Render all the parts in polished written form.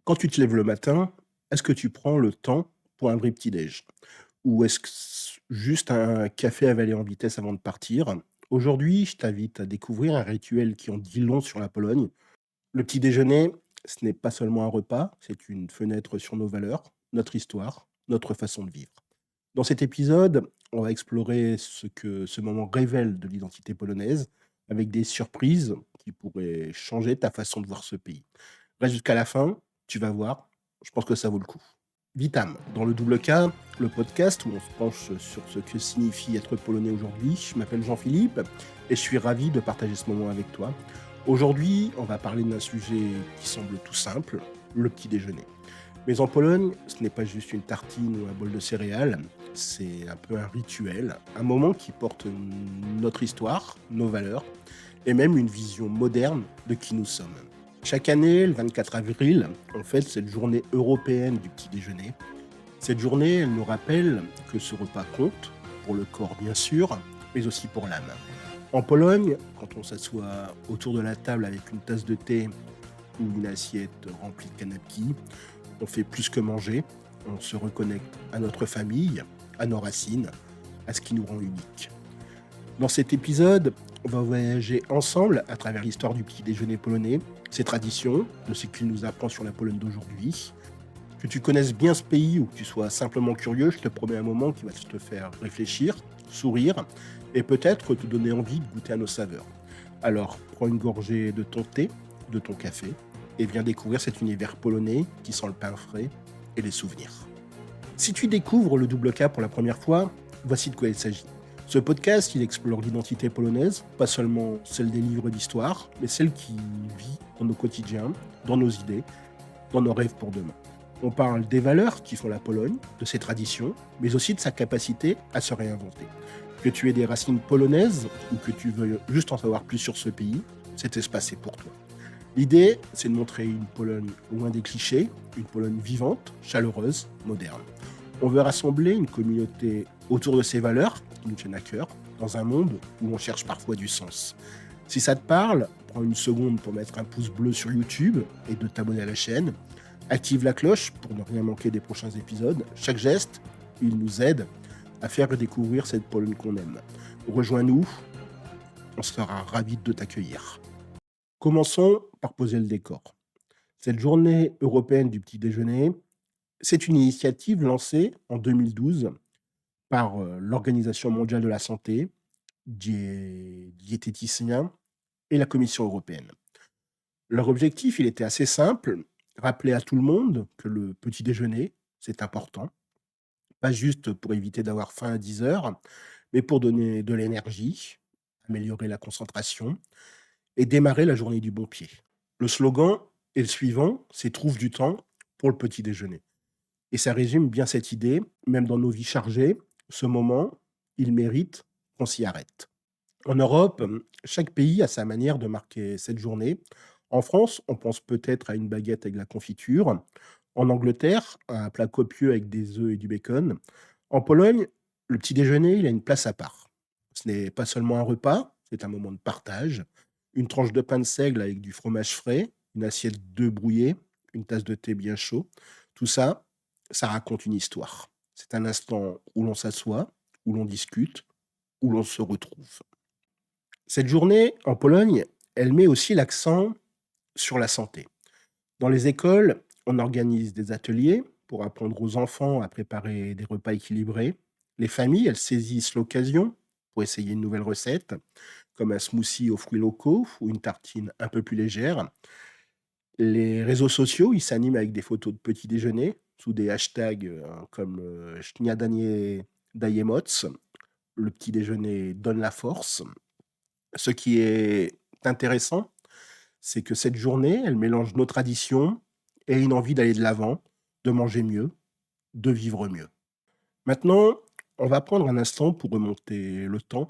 Quand tu te lèves le matin, est-ce que tu prends le temps pour un vrai petit-déj? Ou est-ce que juste un café avalé en vitesse avant de partir? Aujourd'hui, je t'invite à découvrir un rituel qui en dit long sur la Pologne. Le petit déjeuner, ce n'est pas seulement un repas, c'est une fenêtre sur nos valeurs, notre histoire, notre façon de vivre. Dans cet épisode, on va explorer ce que ce moment révèle de l'identité polonaise, avec des surprises qui pourraient changer ta façon de voir ce pays. Reste jusqu'à la fin, tu vas voir, je pense que ça vaut le coup. Vitam, dans le double K, le podcast où on se penche sur ce que signifie être polonais aujourd'hui. Je m'appelle Jean-Philippe et je suis ravi de partager ce moment avec toi. Aujourd'hui, on va parler d'un sujet qui semble tout simple, le petit déjeuner. Mais en Pologne, ce n'est pas juste une tartine ou un bol de céréales, c'est un peu un rituel, un moment qui porte notre histoire, nos valeurs et même une vision moderne de qui nous sommes. Chaque année, le 24 avril, on fête cette journée européenne du petit déjeuner. Cette journée, elle nous rappelle que ce repas compte, pour le corps bien sûr, mais aussi pour l'âme. En Pologne, quand on s'assoit autour de la table avec une tasse de thé ou une assiette remplie de kanapki, on fait plus que manger, on se reconnecte à notre famille, à nos racines, à ce qui nous rend uniques. Dans cet épisode, on va voyager ensemble à travers l'histoire du petit déjeuner polonais, ses traditions, de ce qu'il nous apprend sur la Pologne d'aujourd'hui. Que tu connaisses bien ce pays ou que tu sois simplement curieux, je te promets un moment qui va te faire réfléchir, sourire et peut-être te donner envie de goûter à nos saveurs. Alors, prends une gorgée de ton thé, de ton café et viens découvrir cet univers polonais qui sent le pain frais et les souvenirs. Si tu découvres le double K pour la première fois, voici de quoi il s'agit. Ce podcast, il explore l'identité polonaise, pas seulement celle des livres d'histoire, mais celle qui vit dans nos quotidiens, dans nos idées, dans nos rêves pour demain. On parle des valeurs qui font la Pologne, de ses traditions, mais aussi de sa capacité à se réinventer. Que tu aies des racines polonaises ou que tu veuilles juste en savoir plus sur ce pays, cet espace est pour toi. L'idée, c'est de montrer une Pologne loin des clichés, une Pologne vivante, chaleureuse, moderne. On veut rassembler une communauté autour de ces valeurs qui nous tiennent à cœur, dans un monde où on cherche parfois du sens. Si ça te parle, prends une seconde pour mettre un pouce bleu sur YouTube et de t'abonner à la chaîne. Active la cloche pour ne rien manquer des prochains épisodes. Chaque geste, il nous aide à faire découvrir cette Pologne qu'on aime. Rejoins-nous, on sera ravis de t'accueillir. Commençons par poser le décor. Cette journée européenne du petit déjeuner, c'est une initiative lancée en 2012 par l'Organisation mondiale de la santé, diététiciens et la Commission européenne. Leur objectif, il était assez simple, rappeler à tout le monde que le petit déjeuner, c'est important, pas juste pour éviter d'avoir faim à 10 heures, mais pour donner de l'énergie, améliorer la concentration et démarrer la journée du bon pied. Le slogan est le suivant, c'est trouve du temps pour le petit déjeuner. Et ça résume bien cette idée, même dans nos vies chargées, ce moment, il mérite qu'on s'y arrête. En Europe, chaque pays a sa manière de marquer cette journée. En France, on pense peut-être à une baguette avec de la confiture. En Angleterre, à un plat copieux avec des œufs et du bacon. En Pologne, le petit déjeuner, il a une place à part. Ce n'est pas seulement un repas, c'est un moment de partage. Une tranche de pain de seigle avec du fromage frais, une assiette d'œufs brouillés, une tasse de thé bien chaud. Tout ça, ça raconte une histoire. C'est un instant où l'on s'assoit, où l'on discute, où l'on se retrouve. Cette journée, en Pologne, elle met aussi l'accent sur la santé. Dans les écoles, on organise des ateliers pour apprendre aux enfants à préparer des repas équilibrés. Les familles, elles saisissent l'occasion pour essayer une nouvelle recette, comme un smoothie aux fruits locaux ou une tartine un peu plus légère. Les réseaux sociaux, ils s'animent avec des photos de petits déjeuners sous des hashtags comme Śniadanie daje moc, le petit déjeuner donne la force. Ce qui est intéressant, c'est que cette journée, elle mélange nos traditions et une envie d'aller de l'avant, de manger mieux, de vivre mieux. Maintenant, on va prendre un instant pour remonter le temps.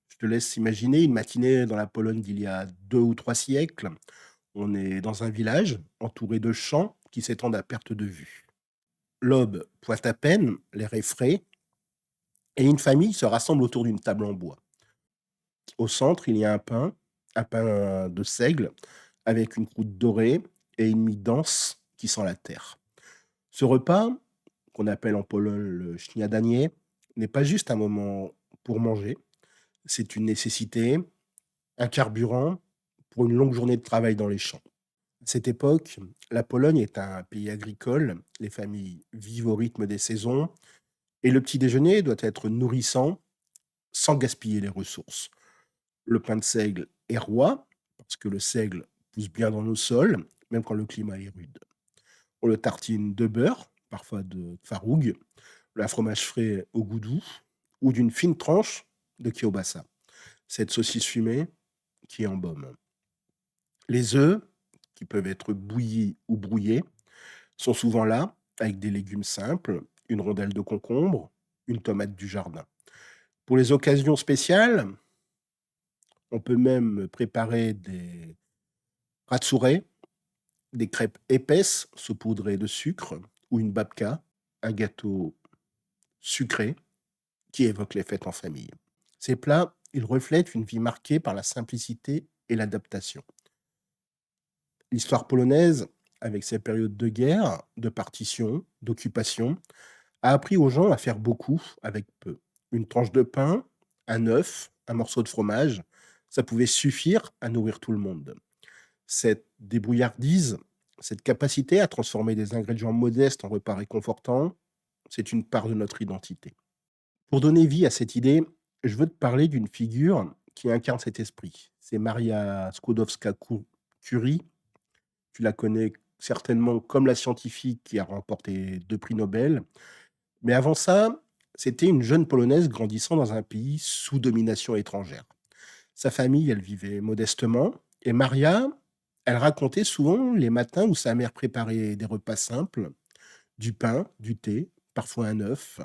Je te laisse imaginer une matinée dans la Pologne d'il y a 2 ou 3 siècles. On est dans un village entouré de champs qui s'étendent à perte de vue. L'aube pointe à peine, l'air est frais, et une famille se rassemble autour d'une table en bois. Au centre, il y a un pain de seigle avec une croûte dorée et une mie dense qui sent la terre. Ce repas, qu'on appelle en Pologne le śniadanie, n'est pas juste un moment pour manger, c'est une nécessité, un carburant pour une longue journée de travail dans les champs. À cette époque, la Pologne est un pays agricole, les familles vivent au rythme des saisons, et le petit déjeuner doit être nourrissant sans gaspiller les ressources. Le pain de seigle est roi, parce que le seigle pousse bien dans nos sols, même quand le climat est rude. On le tartine de beurre, parfois de faroug, un fromage frais au goût doux, ou d'une fine tranche de kielbasa, cette saucisse fumée qui embaume. Les œufs, qui peuvent être bouillis ou brouillés, sont souvent là, avec des légumes simples, une rondelle de concombre, une tomate du jardin. Pour les occasions spéciales, on peut même préparer des ratsourés, des crêpes épaisses saupoudrées de sucre, ou une babka, un gâteau sucré qui évoque les fêtes en famille. Ces plats, ils reflètent une vie marquée par la simplicité et l'adaptation. L'histoire polonaise, avec ses périodes de guerre, de partition, d'occupation, a appris aux gens à faire beaucoup avec peu. Une tranche de pain, un œuf, un morceau de fromage, ça pouvait suffire à nourrir tout le monde. Cette débrouillardise, cette capacité à transformer des ingrédients modestes en repas réconfortants, c'est une part de notre identité. Pour donner vie à cette idée, je veux te parler d'une figure qui incarne cet esprit. C'est Maria Skłodowska-Curie. Tu la connais certainement comme la scientifique qui a remporté 2 prix Nobel. Mais avant ça, c'était une jeune Polonaise grandissant dans un pays sous domination étrangère. Sa famille, elle vivait modestement. Et Maria, elle racontait souvent les matins où sa mère préparait des repas simples, du pain, du thé, parfois un œuf.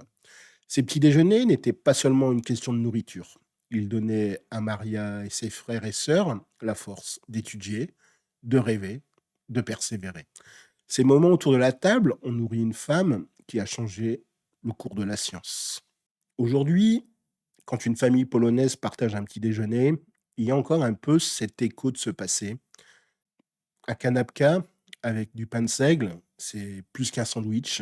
Ces petits déjeuners n'étaient pas seulement une question de nourriture. Ils donnaient à Maria et ses frères et sœurs la force d'étudier, de rêver, de persévérer. Ces moments autour de la table ont nourri une femme qui a changé le cours de la science. Aujourd'hui, quand une famille polonaise partage un petit déjeuner, il y a encore un peu cet écho de ce passé. Un kanapka avec du pain de seigle, c'est plus qu'un sandwich.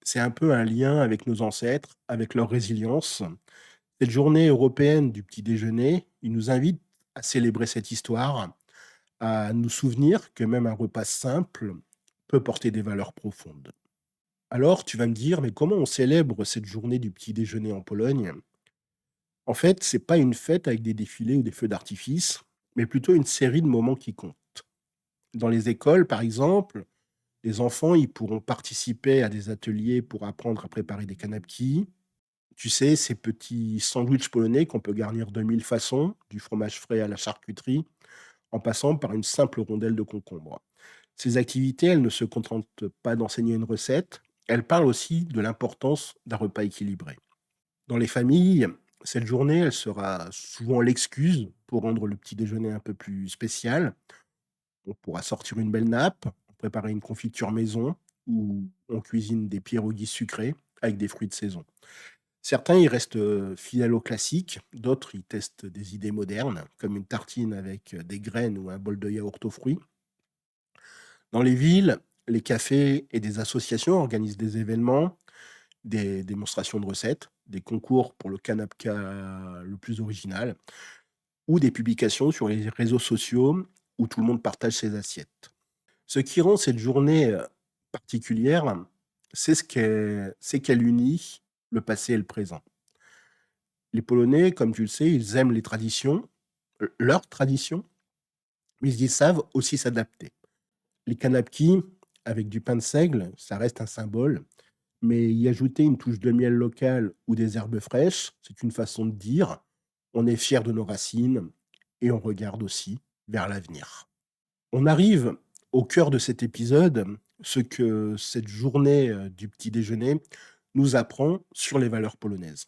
C'est un peu un lien avec nos ancêtres, avec leur résilience. Cette journée européenne du petit déjeuner, il nous invite à célébrer cette histoire, à nous souvenir que même un repas simple peut porter des valeurs profondes. Alors, tu vas me dire, mais comment on célèbre cette journée du petit déjeuner en Pologne? En fait, c'est pas une fête avec des défilés ou des feux d'artifice, mais plutôt une série de moments qui comptent. Dans les écoles, par exemple, les enfants, ils pourront participer à des ateliers pour apprendre à préparer des kanapki. Tu sais, ces petits sandwichs polonais qu'on peut garnir de mille façons, du fromage frais à la charcuterie, en passant par une simple rondelle de concombre. Ces activités, elles ne se contentent pas d'enseigner une recette, elles parlent aussi de l'importance d'un repas équilibré. Dans les familles, cette journée, elle sera souvent l'excuse pour rendre le petit déjeuner un peu plus spécial. On pourra sortir une belle nappe, préparer une confiture maison ou on cuisine des pierogies sucrés avec des fruits de saison. Certains, ils restent fidèles au classique, d'autres, ils testent des idées modernes, comme une tartine avec des graines ou un bol de yaourt aux fruits. Dans les villes, les cafés et des associations organisent des événements, des démonstrations de recettes, des concours pour le canapka le plus original, ou des publications sur les réseaux sociaux où tout le monde partage ses assiettes. Ce qui rend cette journée particulière, c'est qu'elle unit le passé et le présent. Les Polonais, comme tu le sais, ils aiment les traditions, leurs traditions, mais ils savent aussi s'adapter. Les kanapki, avec du pain de seigle, ça reste un symbole, mais y ajouter une touche de miel local ou des herbes fraîches, c'est une façon de dire on est fier de nos racines et on regarde aussi vers l'avenir. On arrive au cœur de cet épisode, ce que cette journée du petit déjeuner nous apprend sur les valeurs polonaises.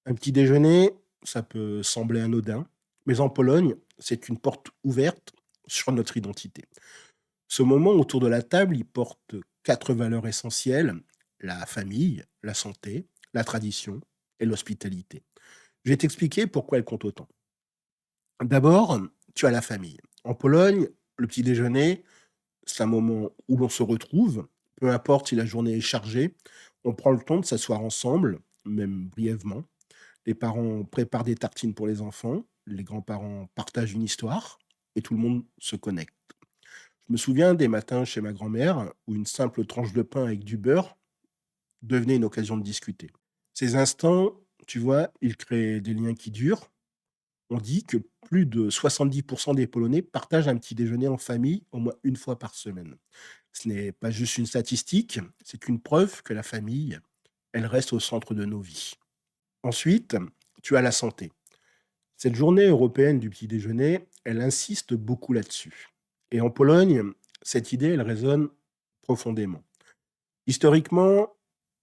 Un petit déjeuner, ça peut sembler anodin, mais en Pologne, c'est une porte ouverte sur notre identité. Ce moment autour de la table, il porte 4 valeurs essentielles: la famille, la santé, la tradition et l'hospitalité. Je vais t'expliquer pourquoi elles comptent autant. D'abord, tu as la famille. En Pologne, le petit déjeuner, C'est un moment où l'on se retrouve, peu importe si la journée est chargée, on prend le temps de s'asseoir ensemble, même brièvement. Les parents préparent des tartines pour les enfants, les grands-parents partagent une histoire et tout le monde se connecte. Je me souviens des matins chez ma grand-mère où une simple tranche de pain avec du beurre devenait une occasion de discuter. Ces instants, tu vois, ils créent des liens qui durent. On dit que plus de 70% des Polonais partagent un petit déjeuner en famille au moins une fois par semaine. Ce n'est pas juste une statistique, c'est une preuve que la famille, elle reste au centre de nos vies. Ensuite, tu as la santé. Cette journée européenne du petit déjeuner, elle insiste beaucoup là-dessus. Et en Pologne, cette idée, elle résonne profondément. Historiquement,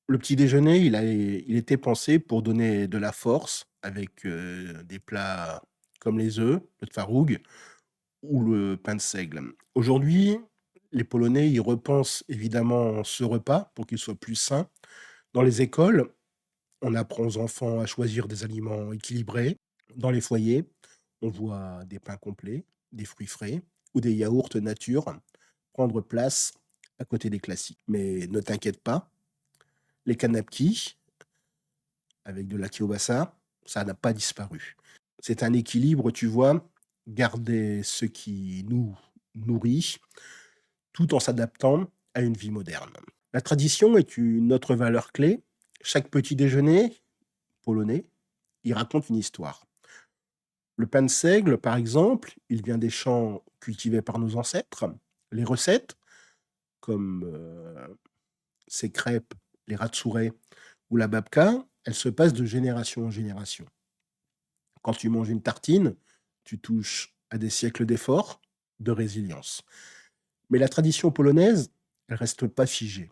le petit déjeuner, il était pensé pour donner de la force avec des plats comme les œufs, le twaróg ou le pain de seigle. Aujourd'hui, les Polonais, ils repensent évidemment ce repas pour qu'il soit plus sain. Dans les écoles, on apprend aux enfants à choisir des aliments équilibrés. Dans les foyers, on voit des pains complets, des fruits frais ou des yaourts nature prendre place à côté des classiques. Mais ne t'inquiète pas, les kanapki avec de la kielbasa, ça n'a pas disparu. C'est un équilibre, tu vois, garder ce qui nous nourrit tout en s'adaptant à une vie moderne. La tradition est une autre valeur clé. Chaque petit déjeuner polonais, il raconte une histoire. Le pain de seigle, par exemple, il vient des champs cultivés par nos ancêtres. Les recettes, comme ces crêpes, les ratsourés ou la babka, elles se passent de génération en génération. Quand tu manges une tartine, tu touches à des siècles d'efforts, de résilience. Mais la tradition polonaise, elle reste pas figée.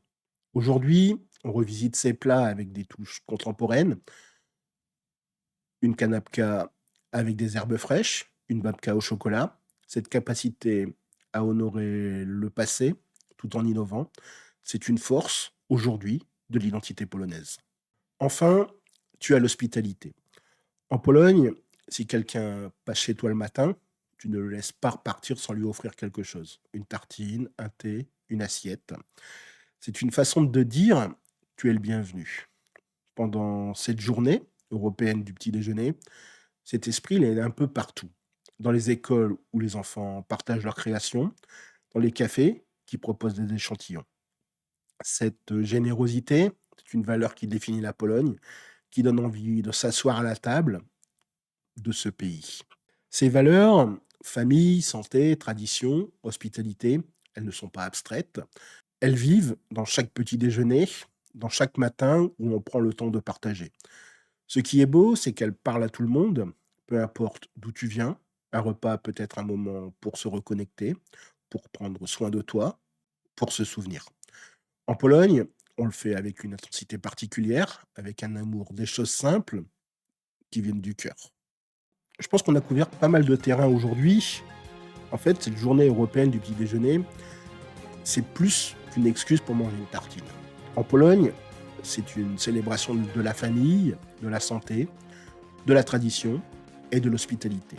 Aujourd'hui, on revisite ces plats avec des touches contemporaines, une kanapka avec des herbes fraîches, une babka au chocolat. Cette capacité à honorer le passé tout en innovant, c'est une force aujourd'hui de l'identité polonaise. Enfin, tu as l'hospitalité. En Pologne, si quelqu'un passe chez toi le matin, tu ne le laisses pas repartir sans lui offrir quelque chose. Une tartine, un thé, une assiette. C'est une façon de dire tu es le bienvenu. Pendant cette journée européenne du petit déjeuner, cet esprit il est un peu partout. Dans les écoles où les enfants partagent leurs créations, dans les cafés qui proposent des échantillons. Cette générosité, c'est une valeur qui définit la Pologne, qui donne envie de s'asseoir à la table de ce pays. Ces valeurs, famille, santé, tradition, hospitalité, elles ne sont pas abstraites. Elles vivent dans chaque petit déjeuner, dans chaque matin où on prend le temps de partager. Ce qui est beau, c'est qu'elles parlent à tout le monde, peu importe d'où tu viens. Un repas peut être un moment pour se reconnecter, pour prendre soin de toi, pour se souvenir. En Pologne, on le fait avec une intensité particulière, avec un amour des choses simples qui viennent du cœur. Je pense qu'on a couvert pas mal de terrain aujourd'hui. En fait, cette journée européenne du petit déjeuner, c'est plus qu'une excuse pour manger une tartine. En Pologne, c'est une célébration de la famille, de la santé, de la tradition et de l'hospitalité.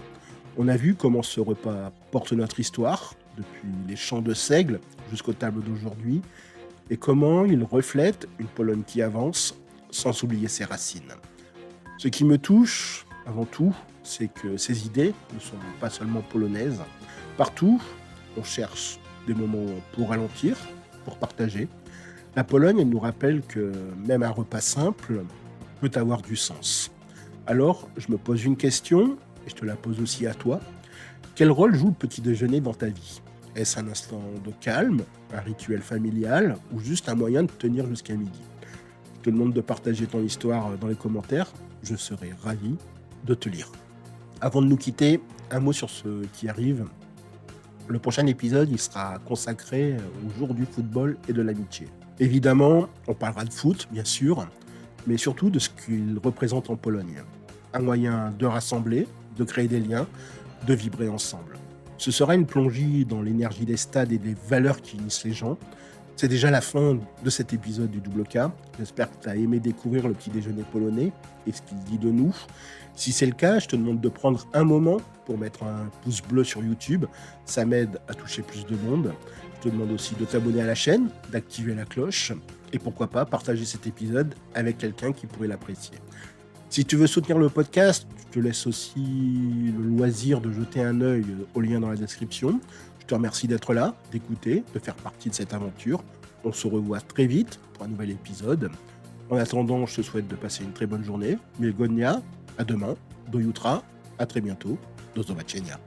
On a vu comment ce repas porte notre histoire, depuis les champs de seigle jusqu'aux tables d'aujourd'hui, et comment il reflète une Pologne qui avance sans oublier ses racines. Ce qui me touche, avant tout, c'est que ces idées ne sont pas seulement polonaises. Partout, on cherche des moments pour ralentir, pour partager. La Pologne, elle nous rappelle que même un repas simple peut avoir du sens. Alors, je me pose une question, et je te la pose aussi à toi. Quel rôle joue le petit déjeuner dans ta vie? Est-ce un instant de calme, un rituel familial, ou juste un moyen de tenir jusqu'à midi? Je te demande de partager ton histoire dans les commentaires. Je serai ravi de te lire. Avant de nous quitter, un mot sur ce qui arrive. Le prochain épisode, il sera consacré au jour du football et de l'amitié. Évidemment, on parlera de foot, bien sûr, mais surtout de ce qu'il représente en Pologne. Un moyen de rassembler, de créer des liens, de vibrer ensemble. Ce sera une plongée dans l'énergie des stades et des valeurs qui unissent les gens. C'est déjà la fin de cet épisode du Double K. J'espère que tu as aimé découvrir le petit déjeuner polonais et ce qu'il dit de nous. Si c'est le cas, je te demande de prendre un moment pour mettre un pouce bleu sur YouTube. Ça m'aide à toucher plus de monde. Je te demande aussi de t'abonner à la chaîne, d'activer la cloche et pourquoi pas partager cet épisode avec quelqu'un qui pourrait l'apprécier. Si tu veux soutenir le podcast, je te laisse aussi le loisir de jeter un œil au lien dans la description. Je te remercie d'être là, d'écouter, de faire partie de cette aventure. On se revoit très vite pour un nouvel épisode. En attendant, je te souhaite de passer une très bonne journée. Milgonia, à demain. Do Jutra, à très bientôt. Do zobaczenia.